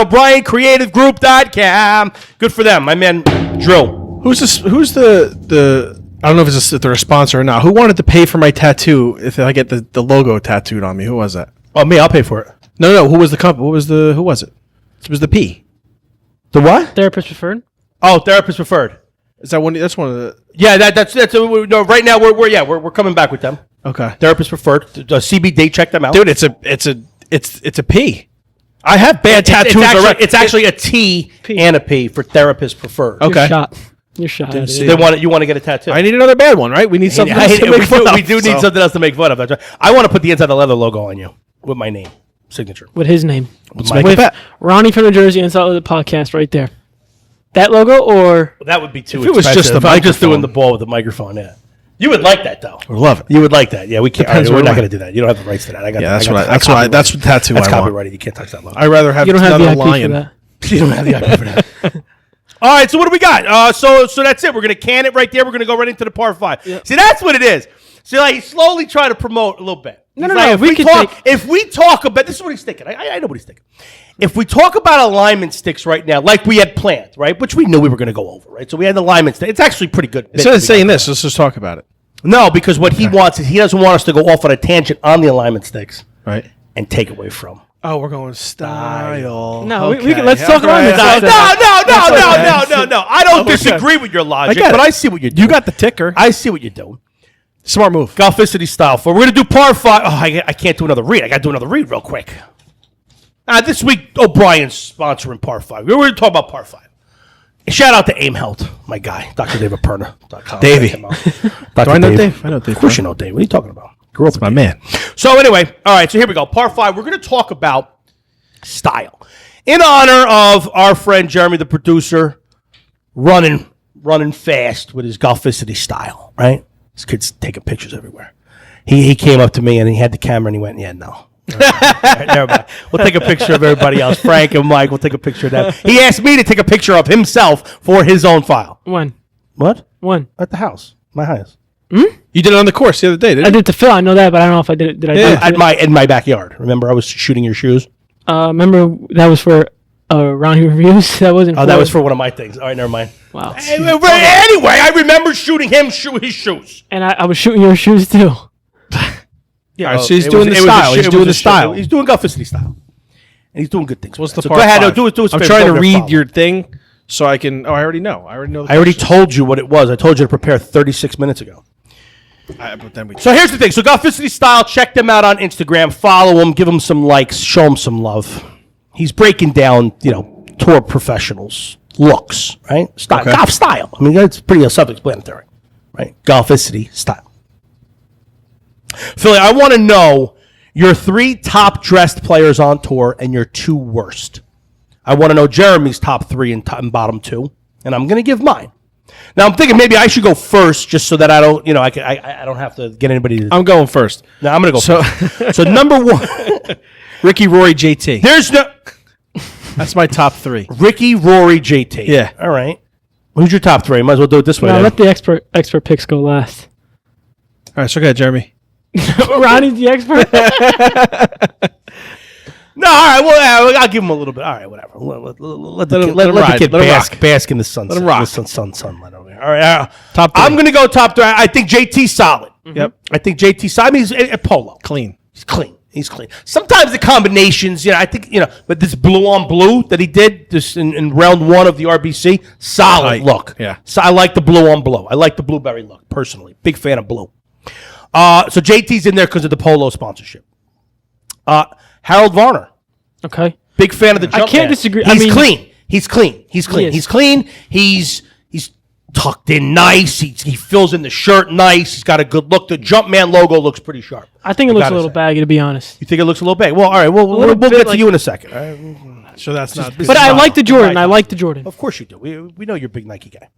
O'BrienCreativeGroup.com. Good for them, my man. Drill. Who's the? I don't know if they're a sponsor or not. Who wanted to pay for my tattoo if I get the logo tattooed on me? Who was that? Oh, me. I'll pay for it. No. Who was the company? Who was it? It was the P. The what? Therapist preferred. Oh, therapist preferred. Is that one? That's one of the. Yeah, that's no. Right now we're coming back with them. Okay, Therapist preferred. CBD, check them out, dude. It's a P. I have bad tattoos already. It's actually a T and a P for therapist preferred. Okay. You're shot. Didn't see You want to get a tattoo? I need another bad one, right? We need something else to make fun of. We do need something else to make fun of. That's right. I want to put the Inside the Leather logo on you with my name, signature. With his name. Let's My- make a With bet. Ronnie from New Jersey and Salt Lake podcast right there. That logo or That would be too If it was expensive. just the If I'm just microphone. doing the ball with the microphone. Yeah, you would like that though. I love it. You would like that. Yeah, we can't. Depends We're where not I- going to do that. You don't have the rights to that. I got. Yeah, I that's got- what. I That's copyrighted. That's what tattoo That's I want. copyrighted. You can't touch that logo. I'd rather have you don't have the another IP lion. You for that. don't have the IP for that. All right, so what do we got? So that's it. We're gonna can it right there. We're gonna go right into the par 5. Yep. See, that's what it is. So like, he's slowly trying to promote a little bit. No, He's no, like, no, If we we could talk, take- if we talk about this is what he's thinking. I know what he's thinking. If we talk about alignment sticks right now, like we had planned, right, which we knew we were going to go over, right? So we had the alignment stick. It's actually pretty good. Instead of saying this, let's just talk about it. No, because what he wants is he doesn't want us to go off on a tangent on the alignment sticks Right. and take away from Oh, we're going style. No, we Okay. can, let's talk about it. No. I don't disagree with your logic, get but it. I see what you're doing. You got the ticker. I see what you're doing. Smart move. Golficity style. We're going to do par 5. Oh, I can't do another read. I got to do another read real quick. This week, O'Brien's sponsoring par 5. We're going to talk about par 5. Shout out to Aim Health, my guy, Dr. David Perna.com. Davey. Check him out. Do Dr. I know Dave. Dave? I know Dave. Of course you know Dave. What are you talking about? Grew up with My Dave. man. So anyway, all right, so here we go. Par 5, we're going to talk about style. In honor of our friend Jeremy, the producer, running fast with his Golficity style, right? This kid's taking pictures everywhere. He came up to me and he had the camera and he went, yeah, no. All right, never mind. We'll take a picture of everybody else. Frank and Mike, we'll take a picture of them. He asked me to take a picture of himself for his own file. When? What? When? At the house. My house. You did it on the course the other day, didn't I you? did it to Phil. I know that, but I don't know if I did it. Did I do it? In my backyard. Remember, I was shooting your shoes? Remember that was for Ronnie reviews. That wasn't. Oh, that was for one of my things. All right, never mind. Wow. Anyway, I remember shooting him his shoes. And I was shooting your shoes too. Yeah, All right, so he's doing the style. He's doing the style. He's doing Golficity style. And he's doing good things. What's the so par go ahead. 5? Do it. I'm trying to read your thing so I can. Oh, I already know. I already know. I already told you what it was. I told you to prepare 36 minutes ago. But then we. So here's the thing. So Golficity style. Check them out on Instagram. Follow them. Give them some likes. Show them some love. He's breaking down, tour professionals' looks, right? Style, Okay. golf style. I mean, that's pretty self-explanatory, right? Golficity style. Philly, I want to know your 3 top dressed players on tour and your 2 worst. I want to know Jeremy's top 3 and bottom 2, and I'm going to give mine. Now I'm thinking maybe I should go first, just so that I don't, I don't have to get anybody to. I'm going first. No, I'm going to go first. So number 1, Ricky, Rory, JT. there's no That's my top 3. Ricky, Rory, JT. Yeah. All right. Who's your top 3? Might as well do it this way. No, then. let the expert picks go last. All right, so go ahead, Jeremy. Ronnie's the expert. No, all right. Well, I'll give him a little bit. All right, whatever. Let the kid bask in the sunset. Let him rock. The sunlight over here. All right. Top 3. I'm going to go top 3. I think JT's solid. Yep. I think JT's solid. I mean, he's a polo. Clean. He's clean. He's clean. Sometimes the combinations, I think, but this blue on blue that he did this in round 1 of the RBC, solid Tight. look. Yeah. So I like the blue on blue. I like the blueberry look, personally. Big fan of blue. So JT's in there because of the polo sponsorship. Harold Varner. Okay. Big fan of the jump can't man. disagree. He's clean. He's clean. He's clean. is. He's clean. He's tucked in nice. He fills in the shirt nice. He's got a good look. The Jumpman logo looks pretty sharp. I think it looks a gotta little say. baggy, to be honest. You think it looks a little big? Well, all right. We'll little get bit to like- you in a second. All right? So that's not. But I like the Jordan. I like the Jordan. Of course you do. We know you're a big Nike guy.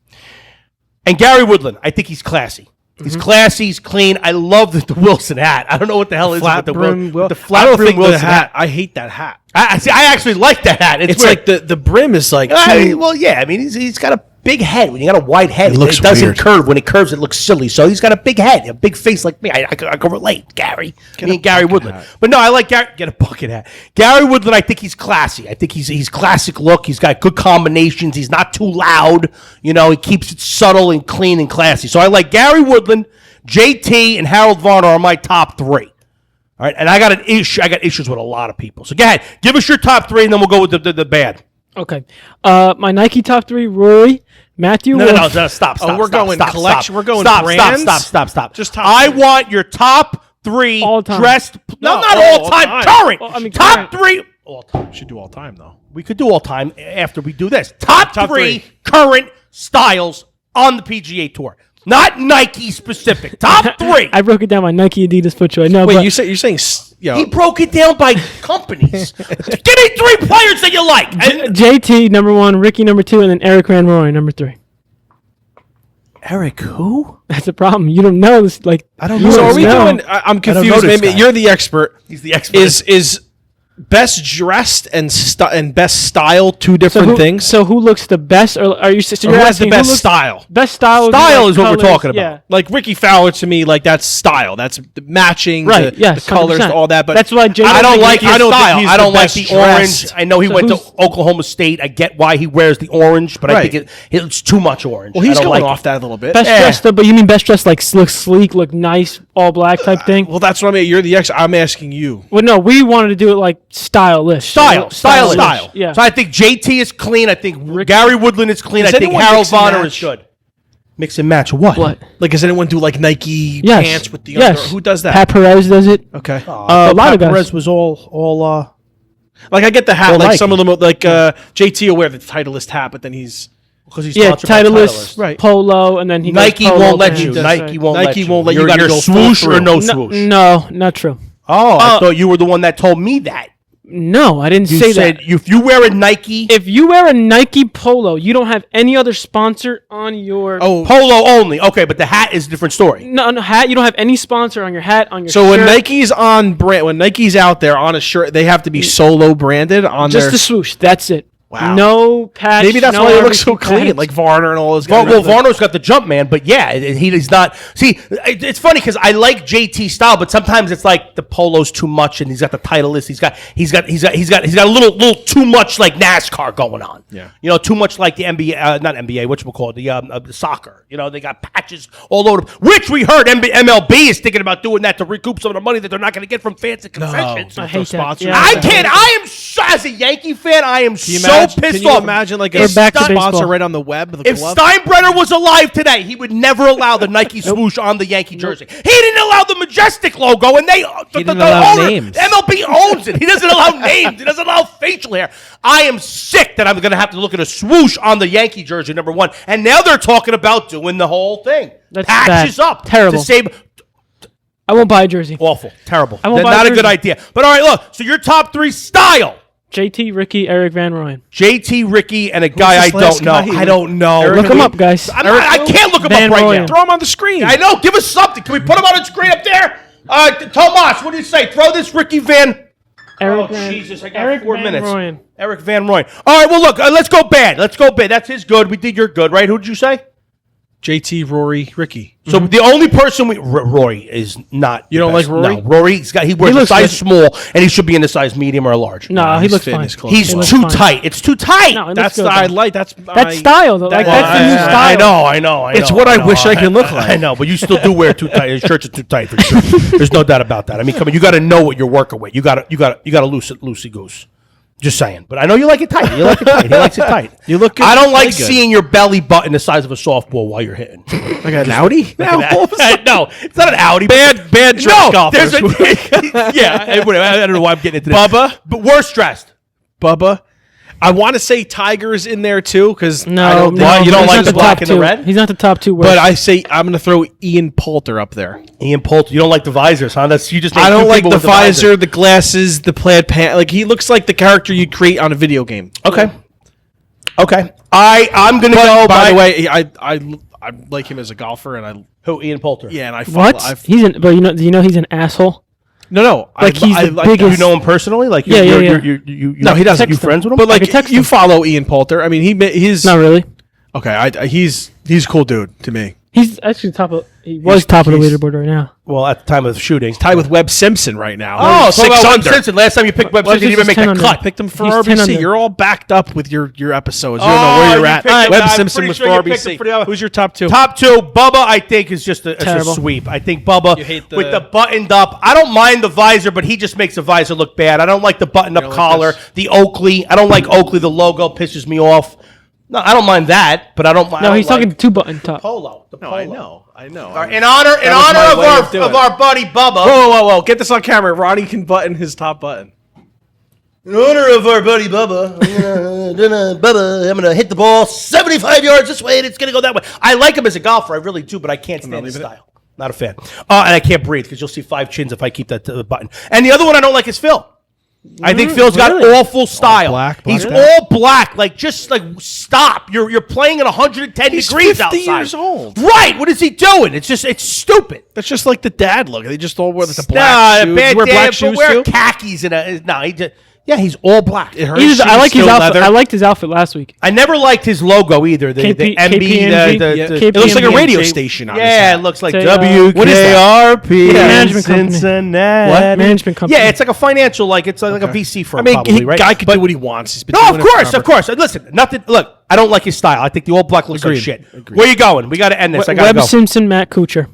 And Gary Woodland, I think he's classy. He's classy. He's clean. I love the Wilson hat. I don't know what the hell is flat with brim. the I flat don't brim think Wilson the hat. hat. I hate that hat. I actually like that hat. It's weird. like the brim is like. Well, yeah. I mean, he's got a big head. When you got a wide head, It looks doesn't weird. curve. When it curves, it looks silly. So he's got a big head, a big face like me. I can relate, Gary. Me and Gary Woodland. But no, I like Gary. Get a bucket hat. Gary Woodland, I think he's classy. I think he's classic look. He's got good combinations. He's not too loud. He keeps it subtle and clean and classy. So I like Gary Woodland, JT, and Harold Varner are my top 3. All right, and I got issues with a lot of people. So go ahead, give us your top 3, and then we'll go with the bad. Okay. My Nike top 3: Rory, Matthew. No, Wolf. stop. we're going collection. We're going stop, brands? Stop. Just top I 3. want your top 3 All time. dressed. No, No, not all all time. time. Current. Well, I mean, top current. 3. All time. Should do all time though. We could do all time after we do this. Top Top 3 3. current styles on the PGA Tour. Not Nike specific. Top 3. I broke it down by Nike, Adidas, FootJoy. No, Wait, but you're saying He broke it down by companies. Give me 3 players that you like. JT number 1, Ricky number 2, and then Eric Van Roy number 3. Eric, who? That's a problem. You don't know this. Like I don't you know. So are we know. doing? I'm don't know confused. this Maybe guy. you're the expert. He's the expert. Is best dressed and best style 2 different things? So who looks the best? Or are you? So Or you're who has the asking best who looks- style? Best style. Style like is what we're colors, talking about. Yeah. Like Ricky Fowler to me, like that's style. That's the matching, Right, The, yes, the colors, 100%. all that. But That's why I don't think like he's- his don't think style. he's I the don't like best the dressed. orange. I know he So went to who's- Oklahoma State. I get why he wears the orange, but I Right. think it's too much orange. Well, he's I don't going like off it. that a little bit. Best dressed, though, but you mean best dressed like look sleek, look nice, all black type thing? Well, that's what I mean. You're the expert. I'm asking you. Well, no, we wanted to do it like stylish. Style. Yeah. So I think JT is clean. I think Gary Woodland is clean. Does I think anyone Harold mix and Bonner match? is good. Mix and match what? What? Like, does anyone do like Nike Yes. pants with the Yes. under? Who does that? Pat Perez does it. Okay. A lot of guys. Perez was all. Like I get the hat. Well, Like Nike. some of them, like JT will wear the Titleist hat, but then he's Because he's Yeah, sponsored by Titleist, Right. Polo, and then he Nike goes Polo won't let pants. you. That's Nike right. won't Nike let you. won't let you. You're, Gotta you're go full swoosh or through. no No, swoosh. no, not true. Oh, I thought you were the one that told me that. No, I didn't You say said that. if you wear a Nike If you wear a Nike Polo, you don't have any other sponsor on your Polo only, okay, but the hat is a different story. no hat. You don't have any sponsor on your hat, on your so shirt. when Nike's on brand, when Nike's out there on a shirt, they have to be solo branded on just their. the swoosh. That's it. Wow. No patch. Maybe that's no why they look so RBC clean, pads. like Varner and all those Well, guys. Varno's got the jump man, but yeah, he's not. See, it's funny because I like JT style, but sometimes it's like the polo's too much, and he's got the Titleist. He's got a little too much like NASCAR going on. Yeah. You know, too much like the NBA, not NBA. Whatchamacallit, the soccer. You know, they got patches all over. Which we heard MLB is thinking about doing that to recoup some of the money that they're not going to get from fans and concessions. I hate that. sponsors. Yeah. I can't. I am so, as a Yankee fan, I am so Can pissed you off. imagine like We're a back to sponsor baseball. right on the web? The If glove? Steinbrenner was alive today, he would never allow the Nike swoosh on the Yankee jersey. He didn't allow the Majestic logo, and the didn't allow owner, names. MLB owns it. He doesn't allow names. He doesn't allow facial hair. I am sick that I'm going to have to look at a swoosh on the Yankee jersey, number one. And now they're talking about doing the whole thing. That's Patches bad. up. Terrible. To save. I won't buy a jersey. Awful. Terrible. I won't buy Not a a good jersey. idea. But all right, look. So your top three style. JT, Ricky, Eric Van Rooyen. JT, Ricky, and a guy I this last don't know. guy? I don't know. Eric Look him up, guys. I can't look him Van up right Rooyen. now. Throw him on the screen. I know. Give us something. Can we put him on the screen up there? Tomas, what do you say? Throw this Ricky Van. Eric Jesus, I got Eric 4 Van minutes. Rooyen. Eric Van Rooyen. All right, well, look, let's go bad. That's his good. We did your good, right? Who did you say? JT, Rory, Ricky. So the only person Rory is not. You don't best. like Rory? No, Rory. He wears a looks size good. small, and he should be in the size medium or a large. No, he he's looks fitting fine. his clothes. He's He looks too fine. tight. It's too tight. No, it That's looks good, I though. like. That's style, though. Like, that's the new style. I know. It's what I wish I could look like. I know, but you still do wear too tight. His shirts are too tight for sure. There's no doubt about that. I mean, come on, you got to know what you're working with. You got to loosey goose. Just saying. But I know you like it tight. You like it tight. He likes it tight. You look good. I don't like Play good. seeing your belly button the size of a softball while you're hitting. Like an Audi? No, it's not an Audi. Bad dress No, golfers. there's a yeah. Whatever. I don't know why I'm getting into this. Bubba? But worse dressed. Bubba. I want to say Tiger's in there too because No, you don't he's like not the black top and the two. red? He's not the top two. But I say I'm going to throw Ian Poulter up there. Ian Poulter. You don't like the visors, huh? That's you just. I don't two like people the with visor, the glasses, the plaid pant. Like he looks like the character you'd create on a video game. Okay. I'm gonna go. By the way, I like him as a golfer, and who? Ian Poulter. and I follow. what? He's an. But do you know he's an asshole? No. Like, he's the like biggest- You know him personally? Like Yeah, yeah, yeah. No, he doesn't. You friends with him? But I like could text you him. follow Ian Poulter. I mean, he's Not really. okay. He's a cool dude to me. He's actually top of. He was top of the leaderboard right now. Well, at the time of the shooting. Tied with Webb Simpson right now. Oh, so 6 about Webb under. Simpson. Last time you picked Webb Simpson, you didn't even make the 10 under. cut. Picked him for He's 10 RBC. under. You're all backed up with your episodes. You Oh, don't know where you're you at. picked him. Webb I'm Simpson pretty was sure for you picked him RBC. for the other- Who's your top two? Top two, Bubba, I think, is just a Terrible. sweep. I think Bubba, You hate with the buttoned up, I don't mind the visor, but he just makes the visor look bad. I don't like the buttoned up don't like collar. this? The Oakley, I don't like Oakley. The logo pisses me off. No, I don't mind that, but I don't mind. No, he's talking two button top. Polo. The No, polo. I know. All right, in honor was my way of doing of it. our buddy Bubba. Whoa. Get this on camera. Ronnie can button his top button. In honor of our buddy Bubba, I'm gonna hit the ball 75 yards this way, and it's gonna go that way. I like him as a golfer, I really do, but I can't stand his leaving it. style. Not a fan. And I can't breathe because you'll see 5 chins if I keep that button. And the other one I don't like is Phil. I think Phil's got Really? awful style. black He's out. all black. Like stop. You're playing at 110 He's degrees 50 outside. years old. Right. What is he doing? It's stupid. That's just like the dad look. They just all wear the Nah, black shoes. bad You wear dad, black but shoes wear too? khakis and he just. Yeah, he's all black. It hurts. I like his Still outfit. leather. I liked his outfit last week. I never liked his logo either. The KP MB, KPMG. It looks like a KPMG. radio station. On his yeah, hat. it looks like Say, WKRP. what is that? in Management company. Cincinnati. What? Management company. Yeah, it's like a financial, like it's like a VC firm. I mean, probably, right? guy could do what he wants. He's been No, doing of it course, forever. of course. Listen, nothing. Look, I don't like his style. I think the all black looks like Agreed. shit. Agreed. Where you going? We got to end this. I got to Webb go. Simpson, Matt Kuchar.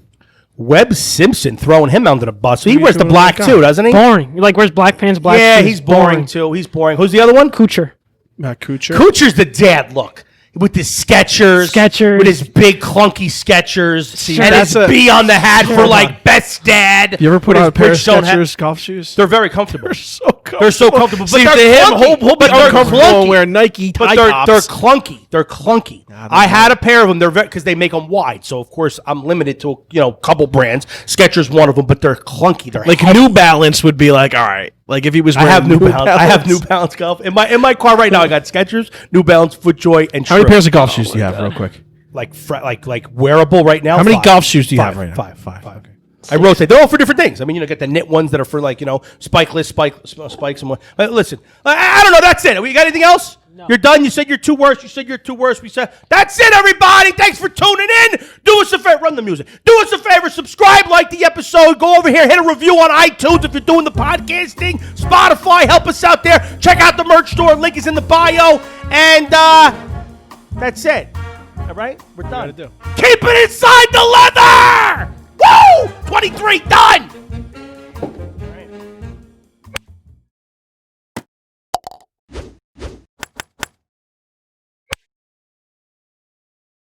Webb Simpson throwing him under the bus. So he wears the black too, doesn't he? Boring. Like, wears black pants, black Yeah, shoes. he's boring too. He's boring. Who's the other one? Kuchar. Matt Kuchar. Kuchar's the dad look. With his Skechers. With his big clunky Skechers. And his B on the hat for like best dad. You ever put on a pair of Bridgestone Skechers golf shoes? They're very comfortable. They're so comfortable. But See, they're to him, clunky. he'll be But they're uncomfortable clunky. and wear Nike tie But they're tops. clunky. They're clunky. I had a pair of them. They're because they make them wide. So of course I'm limited to a couple brands. Skechers one of them, but they're clunky. They're Like heavy. New Balance would be like, all right. Like if he was I wearing have New Balance. I have New Balance golf in my car right now. I got Skechers, New Balance, FootJoy, and How many Shrimp. pairs of golf shoes do you have, real quick? Like wearable right now. How many 5. golf shoes do you 5, have right now? 5. Okay. I rotate. They're all for different things. I mean, get the knit ones that are for spikeless spikes and what. But listen, I don't know. That's it. We got anything else? No. You're done. You said you're too worse. We said that's it, everybody. Thanks for tuning in. Do us a favor. Run the music. Do us a favor. Subscribe, like the episode. Go over here, hit a review on iTunes if you're doing the podcasting. Spotify, help us out there. Check out the merch store. Link is in the bio. And that's it. All right, we're done. Keep it inside the leather. Woo! 23 done.